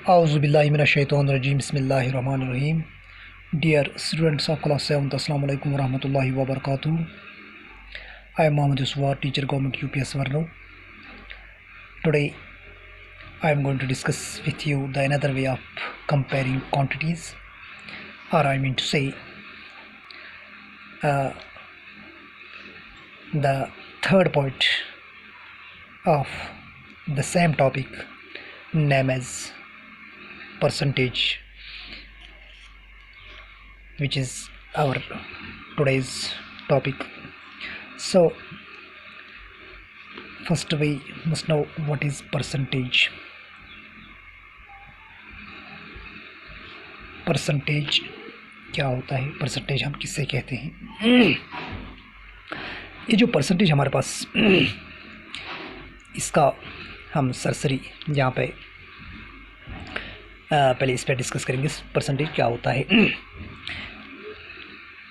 Auzubillahiminash-shaytanir-rajim. Bismillahir-rahmanir-rahim. Dear students of class 7th, Assalamu alaikum warahmatullahi wabarakatuh. I am Mohammed Yusuf, teacher government UPS Varno. Today I am going to discuss with you the another way of comparing quantities, or I mean to say the third point of the same topic named as percentage, which is our today's topic. So first we must know what is percentage. Percentage क्या होता है, percentage हम किससे कहते हैं? ये जो percentage हमारे पास, इसका हम सरसरी यहाँ पे पहले इस पर डिस्कस करेंगे परसेंटेज क्या होता है।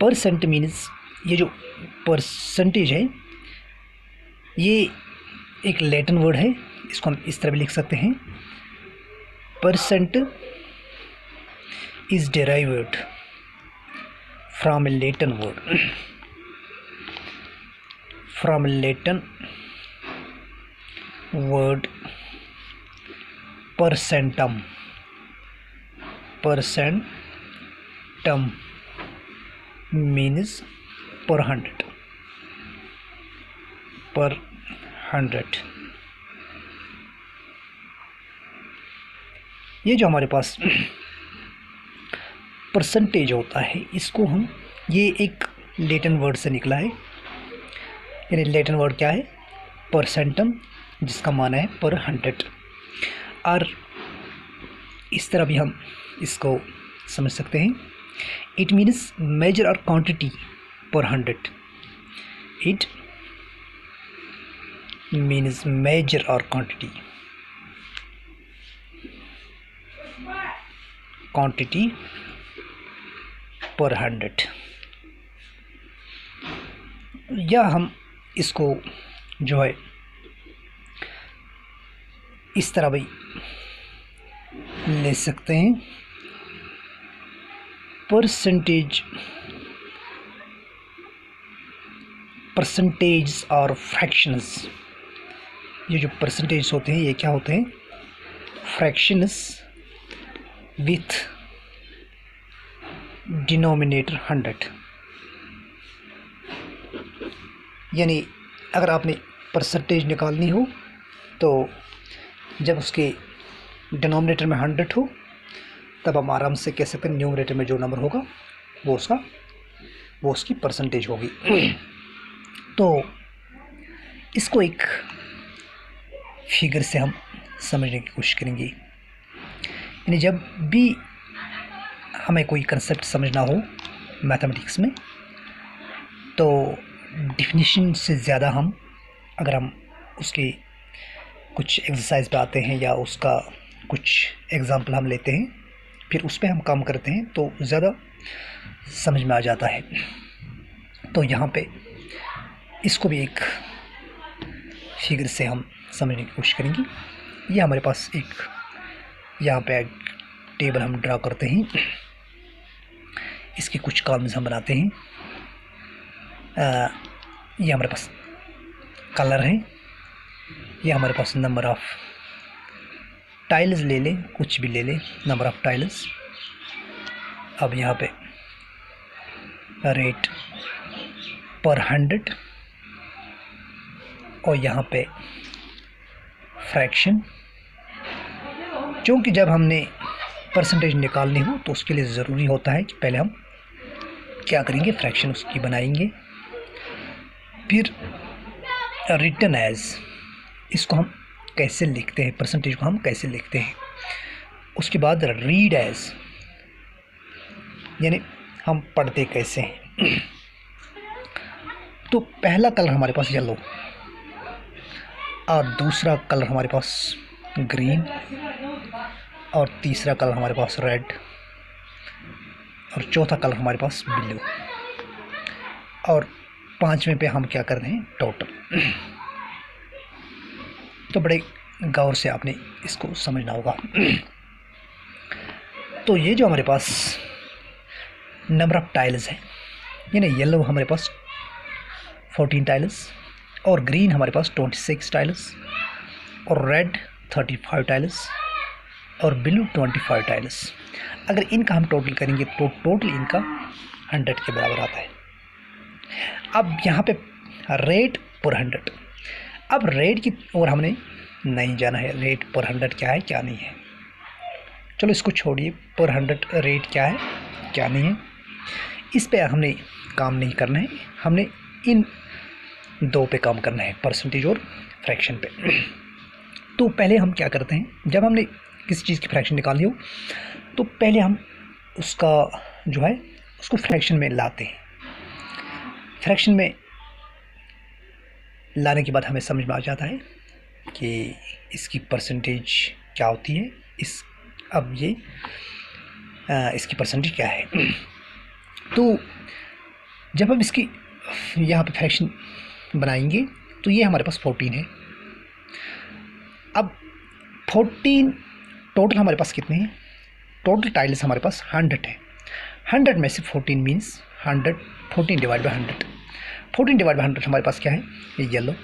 परसेंट मीन्स, ये जो परसेंटेज है ये एक लैटिन वर्ड है, इसको हम इस तरह भी लिख सकते हैं। Percent is derived from a Latin word, percentum. Percentum means per hundred. ये जो हमारे पास परसेंटेज होता है, इसको हम, ये एक लैटिन वर्ड से निकला है। यानी लैटिन वर्ड क्या है? परसेंटम, जिसका माना है पर हंड्रेड। और इस तरह भी हम इसको समझ सकते हैं। इट मीन्स मेजर और क्वांटिटी पर हंड्रेड। इट मीन्स मेजर और क्वांटिटी पर हंड्रेड। या हम इसको जो है इस तरह भी ले सकते हैं। परसेंटेज और फ्रैक्शंस, ये जो परसेंटेज होते हैं ये क्या होते हैं? Fractions with denominator 100। यानी अगर आपने परसेंटेज निकालनी हो तो जब उसके डिनोमिनेटर में 100 हो तब हम आराम से कह सकते हैं न्यूमरेटर में जो नंबर होगा वो उसकी परसेंटेज होगी। तो इसको एक फिगर से हम समझने की कोशिश करेंगे। यानी जब भी हमें कोई कंसेप्ट समझना हो मैथमेटिक्स में, तो डिफिनीशन से ज़्यादा अगर हम उसके कुछ एक्सरसाइज पे आते हैं या उसका कुछ एग्जांपल हम लेते हैं, फिर उस पे हम काम करते हैं, तो ज़्यादा समझ में आ जाता है। तो यहाँ पे इसको भी एक फिगर से हम समझने की कोशिश करेंगे। ये हमारे पास एक यहाँ पे टेबल हम ड्रा करते हैं, इसके कुछ कॉलम्स हम बनाते हैं। ये हमारे पास कलर है, ये हमारे पास नंबर ऑफ़ टाइल्स ले लें, कुछ भी ले लें, नंबर ऑफ़ टाइल्स। अब यहाँ पे रेट पर 100 और यहाँ पे फ्रैक्शन। क्योंकि जब हमने परसेंटेज निकालनी हो तो उसके लिए ज़रूरी होता है कि पहले हम क्या करेंगे, फ्रैक्शन उसकी बनाएंगे। फिर रिटन एज, इसको हम कैसे लिखते हैं, परसेंटेज को हम कैसे लिखते हैं। उसके बाद रीड एज, यानी हम पढ़ते कैसे हैं। तो पहला कलर हमारे पास येलो, और दूसरा कलर हमारे पास ग्रीन, और तीसरा कलर हमारे पास रेड, और चौथा कलर हमारे पास ब्लू, और पांचवें पे हम क्या कर रहे हैं, टोटल। तो बड़े गौर से आपने इसको समझना होगा। तो ये जो हमारे पास नंबर ऑफ टाइल्स है, यानी येलो हमारे पास 14 टाइल्स और ग्रीन हमारे पास 26 टाइल्स और रेड 35 टाइल्स और ब्लू 25 टाइल्स। अगर इनका हम टोटल करेंगे तो टोटल इनका 100 के बराबर आता है। अब यहाँ पे रेट पर 100, अब रेट की ओर हमने नहीं जाना है, रेट पर 100 क्या है क्या नहीं है, चलो इसको छोड़िए, पर 100 रेट क्या है क्या नहीं है, इस पे हमने काम नहीं करना है, हमने इन दो पे काम करना है, परसेंटेज और फ्रैक्शन पे। तो पहले हम क्या करते हैं, जब हमने किसी चीज़ की फ्रैक्शन निकाली हो तो पहले हम उसका जो है उसको फ्रैक्शन में लाते हैं। फ्रैक्शन में लाने के बाद हमें समझ में आ जाता है कि इसकी परसेंटेज क्या होती है, अब ये इसकी परसेंटेज क्या है। तो जब हम इसकी यहाँ पे फ्रैक्शन बनाएंगे तो ये हमारे पास 14 है। अब 14 टोटल हमारे पास कितने हैं, टोटल टाइल्स हमारे पास 100 है। 100 में से 14 means 100, 14 divide by 100, 14 divide by 100 हमारे पास क्या है, ये येलो।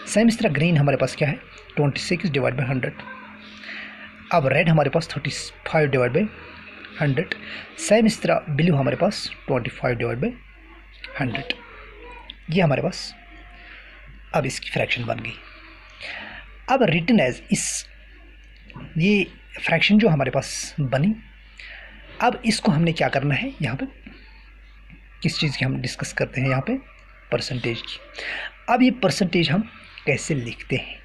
सेम इस तरह ग्रीन हमारे पास क्या है, 26 डिवाइड बाई 100। अब रेड हमारे पास 35 डिवाइड बाई 100। सेम इस तरह ब्लू हमारे पास 25 डिवाइड बाई 100। ये हमारे पास अब इसकी फ्रैक्शन बन गई। अब रिटन एज ये फ्रैक्शन जो हमारे पास बनी, अब इसको हमने क्या करना है, यहाँ पे किस चीज़ की हम डिस्कस करते हैं, यहाँ पे परसेंटेज की। अब ये परसेंटेज हम कैसे लिखते हैं,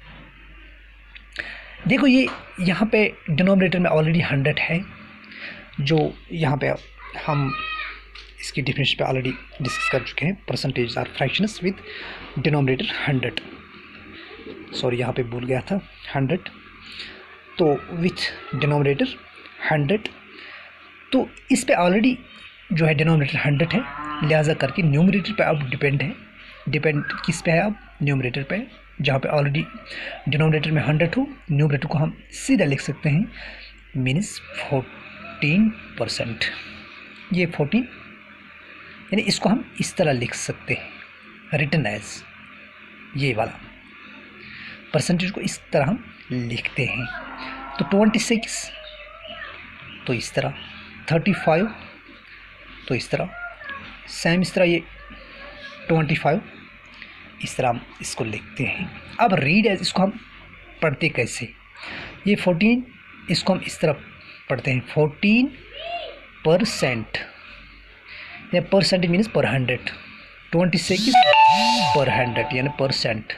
देखो ये यहाँ पे डिनोमिनेटर में ऑलरेडी 100 है, जो यहाँ पे हम इसकी डिफिनेशन पे ऑलरेडी डिस्कस कर चुके हैं। Percentage are fractions with denominator 100, sorry यहाँ पे भूल गया था 100, तो विथ डिनोमिनेटर 100, तो इस पे ऑलरेडी जो है डिनोमिनेटर 100 है, लिहाजा करके न्यूमरेटर पे अब डिपेंड है। डिपेंड किस पे है, अब न्यूमरेटर पे, जहाँ पे ऑलरेडी डिनोमिनेटर में 100 हो, न्यूमरेटर को हम सीधा लिख सकते हैं मीन्स 14%। ये 14 यानी इसको हम इस तरह लिख सकते हैं, रिटन एज ये वाला परसेंटेज को इस तरह हम लिखते हैं। तो 26 तो इस तरह, 35 तो इस तरह, सेम इस तरह ये 25 इस तरह हम इसको लिखते हैं। अब रीड एज इसको हम पढ़ते कैसे, ये 14 इसको हम इस तरह पढ़ते हैं 14%, या परसेंट मीन्स पर 100, 26 पर 100 यानी परसेंट।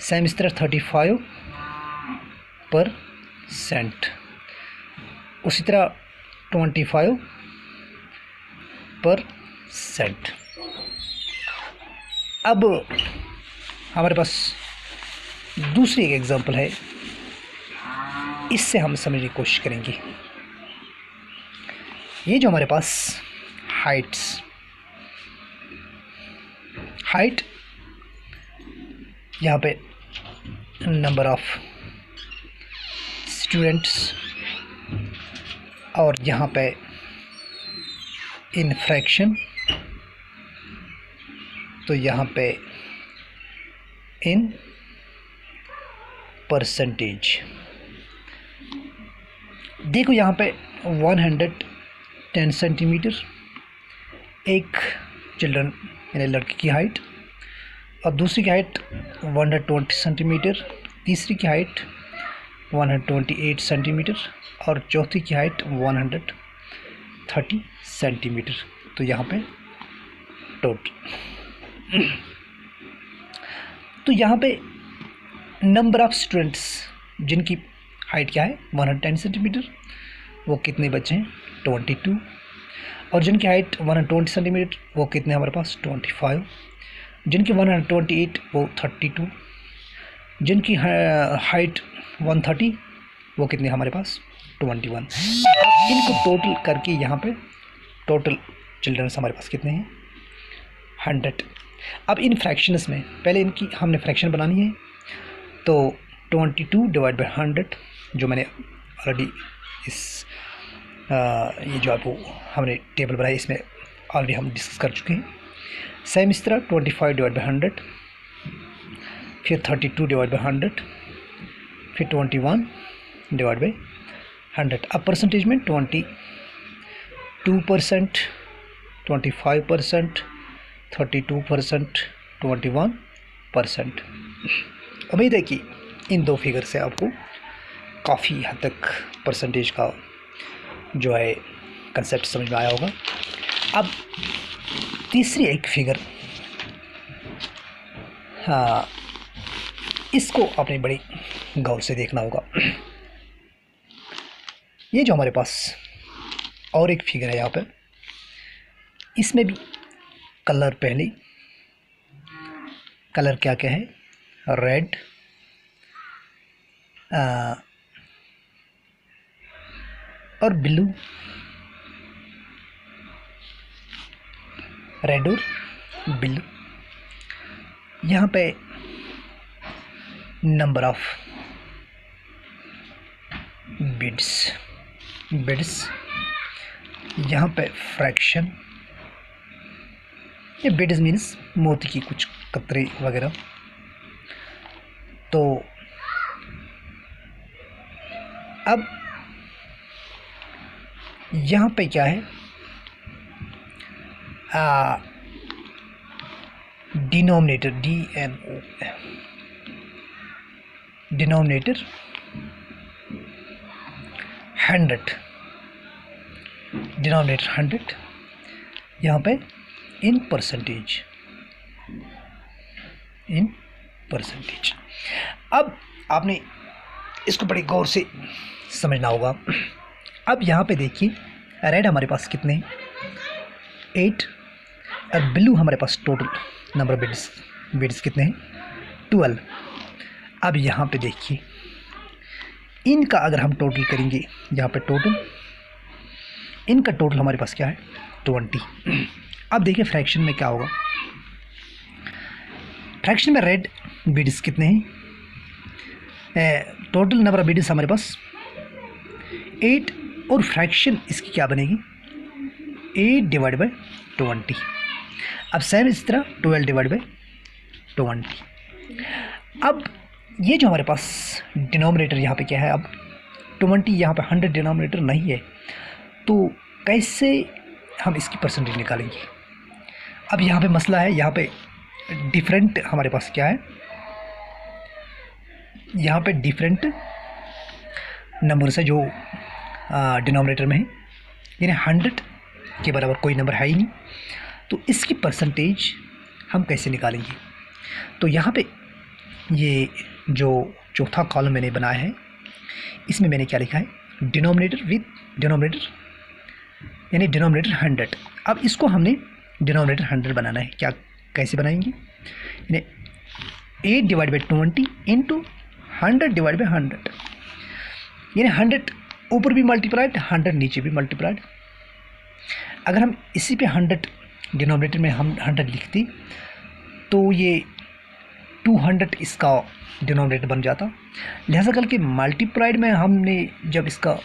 सेम इस तरह 35%, उसी तरह 25%। अब हमारे पास दूसरी एक एग्जांपल है, इससे हम समझने की कोशिश करेंगे। ये जो हमारे पास हाइट यहाँ पे नंबर ऑफ स्टूडेंट्स और यहाँ पे इन फ्रैक्शन, तो यहाँ पे इन परसेंटेज। देखो यहाँ पे 110 सेंटीमीटर एक चिल्ड्रन यानी लड़की की हाइट, और दूसरी की हाइट 120 सेंटीमीटर, तीसरी की हाइट 128 सेंटीमीटर और चौथी की हाइट 130 सेंटीमीटर। तो यहाँ पे टोटल, तो यहाँ पे नंबर ऑफ स्टूडेंट्स जिनकी हाइट क्या है 110 सेंटीमीटर, वो कितने बच्चे हैं 22, और जिनकी हाइट 120 सेंटीमीटर वो कितने हमारे पास 25, जिनकी 128 वो 32, जिनकी हाइट 130 वो कितने हमारे पास 21। इनको टोटल करके यहाँ पे टोटल चिल्ड्रंस हमारे पास कितने हैं 100। अब इन फ्रैक्शंस में पहले इनकी हमने फ्रैक्शन बनानी है, तो 22 डिवाइड बाई 100 जो मैंने ऑलरेडी इस ये जो आपको हमने टेबल बनाई इसमें ऑलरेडी हम डिस्कस कर चुके हैं। सेम इस तरह 25 डिवाइड बाई 100, फिर 32 डिवाइड बाई 100, फिर 21 डिवाइड बाई 100। अब परसेंटेज में 22%, 25%, 32%, 21%। उम्मीद है कि इन दो फिगर से आपको काफ़ी हद तक परसेंटेज का जो है कंसेप्ट समझ में आया होगा। अब तीसरी एक फिगर, हाँ, इसको आपने बड़ी गौर से देखना होगा। ये जो हमारे पास और एक फिगर है यहाँ पर, इसमें भी कलर पहले, कलर क्या क्या है, रेड, और ब्लू, रेड और ब्लू। यहाँ पे नंबर ऑफ बिड्स, यहाँ पे फ्रैक्शन, ये बिड्स मीन्स मोती की कुछ कतरे वगैरह। तो अब यहाँ पे क्या है, डिनोमिनेटर, DNO, डिनोमिनेटर 100, डिनोमिनेटर 100, यहाँ पे इन परसेंटेज। अब आपने इसको बड़े गौर से समझना होगा। अब यहाँ पे देखिए, रेड हमारे पास कितने हैं, 8, और ब्लू हमारे पास टोटल नंबर बिड्स कितने हैं, 12। अब यहाँ पे देखिए, इनका अगर हम टोटल करेंगे, यहाँ पे टोटल, इनका टोटल हमारे पास क्या है, 20। अब देखिए फ्रैक्शन में क्या होगा। फ्रैक्शन में रेड बिड्स कितने हैं, टोटल नंबर ऑफ बिड्स हमारे पास 8, और फ्रैक्शन इसकी क्या बनेगी, 8 डिवाइड बाई 20। अब सेम इस तरह 12 डिवाइड बाई 20। अब ये जो हमारे पास डिनोमिनेटर यहाँ पे क्या है, अब 20 यहाँ पे 100 डिनोमिनेटर नहीं है, तो कैसे हम इसकी परसेंटेज निकालेंगे। अब यहाँ पे मसला है, यहाँ पे डिफरेंट हमारे पास क्या है, यहाँ पे डिफरेंट नंबर्स है जो डिनोमिनेटर में है, यानी 100 के बराबर कोई नंबर है ही नहीं, तो इसकी परसेंटेज हम कैसे निकालेंगे। तो यहाँ पे ये जो चौथा कॉलम मैंने बनाया है, इसमें मैंने क्या लिखा है, डिनोमिनेटर विद डिनोमिनेटर, यानी डिनोमिनेटर 100। अब इसको हमने डिनोमिनेटर 100 बनाना है। क्या, कैसे बनाएंगे, यानी 8 divide by 20 into 100 divide by 100, यानी 100 ऊपर भी मल्टीप्लाइड, 100 नीचे भी मल्टीप्लाइड। अगर हम इसी पे 100 डिनोमिनेटर में हम 100 लिखते तो ये 200 इसका डिनोमिनेटर बन जाता। लिहाजा करके मल्टीप्लाइड में हमने जब इसका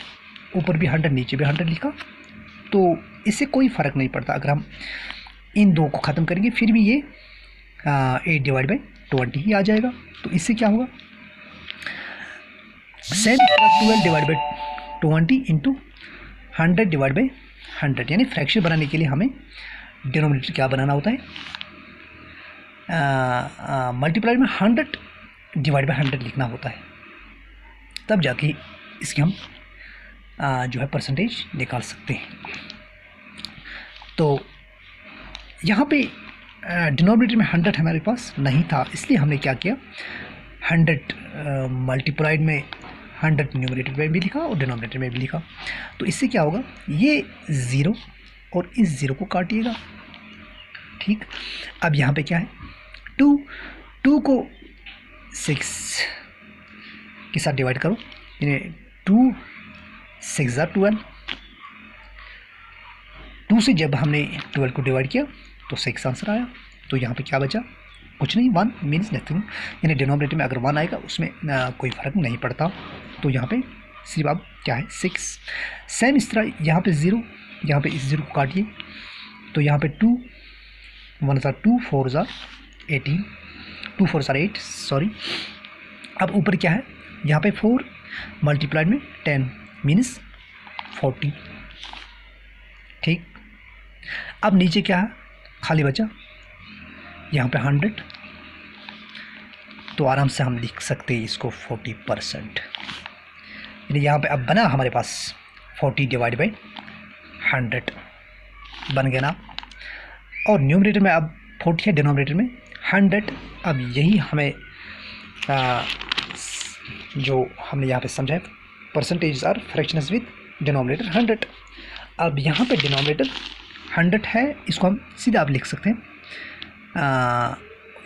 ऊपर भी 100 नीचे भी 100 लिखा तो इससे कोई फ़र्क नहीं पड़ता। अगर हम इन दो को ख़त्म करेंगे फिर भी ये 8 डिवाइड बाई 20 ही आ जाएगा। तो इससे क्या होगा, same 12 divide by 20 into 100 divide by 100, यानी फ्रैक्शन बनाने के लिए हमें डिनोमिनेटर क्या बनाना होता है, मल्टीप्लाइड में 100 डिवाइड बाई 100 लिखना होता है, तब जाके इसकी हम जो है परसेंटेज निकाल सकते हैं। तो यहाँ पे डिनोमिनेटर में 100 हमारे पास नहीं था, इसलिए हमने क्या किया, 100 मल्टीप्लाइड में 100 न्यूमरेटर में भी लिखा और डिनोमिनेटर में भी लिखा। तो इससे क्या होगा, ये 0 और इस 0 को काटिएगा, ठीक। अब यहाँ पे क्या है, 2 को 6 के साथ डिवाइड करो, यानी 2 6 = 12। 2 से जब हमने 12 को डिवाइड किया तो 6 आंसर आया। तो यहाँ पे क्या बचा, कुछ नहीं, 1 मीन्स नथिंग, यानी डिनोमिनेटर में अगर 1 आएगा उसमें कोई फ़र्क नहीं पड़ता। तो यहाँ पे सिर्फ अब क्या है 6। सेम इस तरह यहाँ पे 0, यहाँ पे इस 0 को काटिए तो यहाँ पे 2 1 ज़ार 2 4 ज़ार 18 2 4 ज़ार 8 सॉरी। अब ऊपर क्या है, यहाँ पे 4 मल्टीप्लाइड में 10 मीन्स 40। ठीक, अब नीचे क्या है, खाली बचा यहाँ पे 100, तो आराम से हम लिख सकते हैं इसको 40%। यानी यहाँ पे अब बना हमारे पास 40 डिवाइड बाई 100 बन गया ना। और न्यूमरेटर में अब 40 है, डिनोमिनेटर में 100। अब यही हमें जो हमने यहाँ पे समझा है, percentage are fractions with denominator 100। अब यहाँ पे डिनोमिनेटर 100 है, इसको हम सीधा आप लिख सकते हैं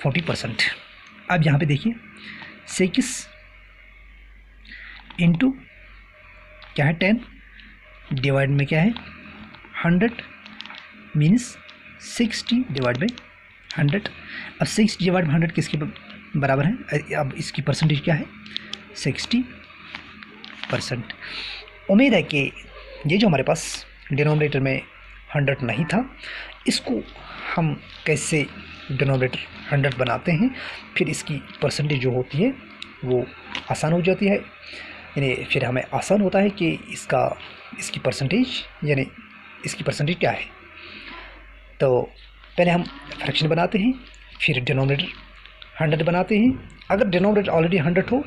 40%। अब यहाँ पे देखिए 6 इंटू क्या है 10 डिवाइड में क्या है 100 मीन्स 60 डिवाइड बाई 100। अब 60 डिवाइड बाई 100 किसके बराबर है, अब इसकी परसेंटेज क्या है 60%। उम्मीद है कि ये जो हमारे पास डिनोमिनेटर में 100 नहीं था, इसको हम कैसे डिनोमिनेटर 100 बनाते हैं, फिर इसकी परसेंटेज जो होती है वो आसान हो जाती है। यानी फिर हमें आसान होता है कि इसकी परसेंटेज यानी इसकी परसेंटेज क्या है। तो पहले हम फ्रैक्शन बनाते हैं, फिर डिनोमिनेटर 100 बनाते हैं। अगर डिनोमिनेटर ऑलरेडी 100 हो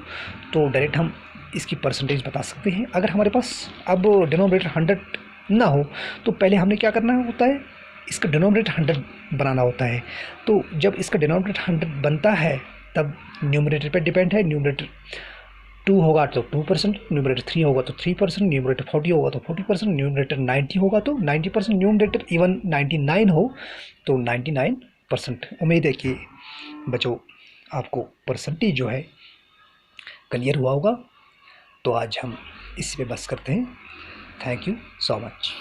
तो डायरेक्ट हम इसकी परसेंटेज बता सकते हैं। अगर हमारे पास अब डिनोमिनेटर 100 ना हो तो पहले हमने क्या करना होता है, इसका डिनोमिनेटर 100 बनाना होता है। तो जब इसका डिनोमिनेटर 100 बनता है तब न्यूमरेटर पे डिपेंड है। न्यूमरेटर 2 होगा तो 2%, न्यूमरेटर 3 होगा तो 3%, न्यूमरेटर 40 होगा तो 40%, न्यूमरेटर 90 होगा तो 90%, न्यूमरेटर इवन 99 हो तो 99%। उम्मीद है कि बच्चों आपको परसेंटेज जो है क्लियर हुआ होगा। तो आज हम इस पे बस करते हैं। Thank you so much.